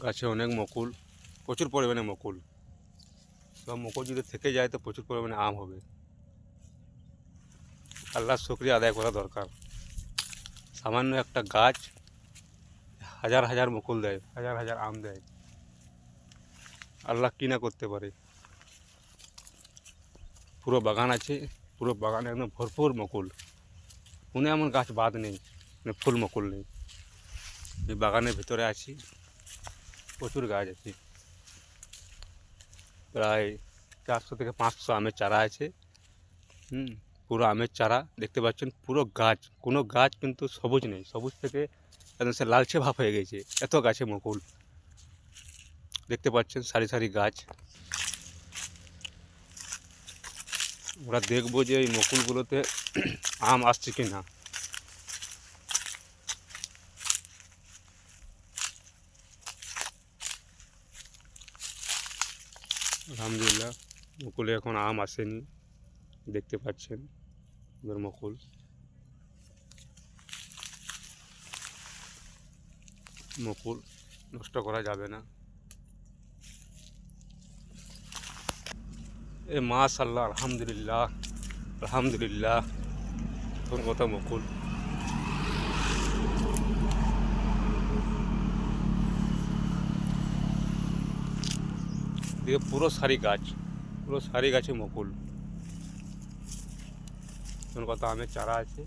গাছে অনেক মুকুল, প্রচুর পরিমাণে মুকুল। সব মুকুল যদি থেকে যায় তো প্রচুর পরিমাণে আম হবে। আল্লাহর শুকরিয়া আদায় করা দরকার। সামান্য একটা গাছ হাজার হাজার মুকুল দেয়, হাজার হাজার আম দেয়। আল্লাহ কি না করতে পারে। পুরো বাগান আছে, পুরো বাগানে একদম ভরপুর মুকুল। কোনো এমন গাছ বাদ নেই মানে ফুল মুকুল নেই। এই বাগানের ভিতরে আছি, প্রচুর গাছ আছে, প্রায় 400 থেকে 500 আমের চারা আছে। পুরো আমের চারা দেখতে পাচ্ছেন, পুরো গাছ, কোনো গাছ কিন্তু সবুজ নেই। সবুজ থেকে একদম সে লালচে ভাব হয়ে গেছে, এত গাছে মুকুল দেখতে পাচ্ছেন, সারি সারি গাছ। আমরা দেখবো যে এই মুকুলগুলোতে আম আসছে কি না। আলহামদুলিল্লাহ, মুকুলে এখন আম আসেনি, দেখতে পাচ্ছেন এবার মুকুল। মুকুল নষ্ট করা যাবে না। মাশাআল্লাহ, আলহামদুলিল্লাহ, আলহামদুলিল্লাহ, কোন কথা মুকুল। দিয়ে পুরো সারি গাছ, পুরো সারি গাছে মুকুল। কোন কথা আমের চারা আছে,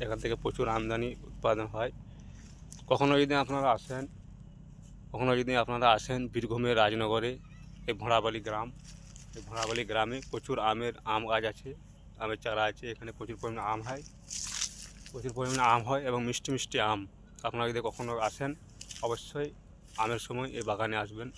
এখান থেকে প্রচুর আমদানি উৎপাদন হয়। কখনো যদি আপনারা আসেন বীরভূমের রাজনগরে, এই ভোঁড়াবালি গ্রাম, এই ভোঁড়াবালি গ্রামে প্রচুর আম গাছ আছে, আমের চারা আছে। এখানে প্রচুর পরিমাণে আম হয়, প্রচুর পরিমাণে আম হয় এবং মিষ্টি মিষ্টি আম। আপনারা যদি কখনো আসেন অবশ্যই আমের সময় এই বাগানে আসবেন।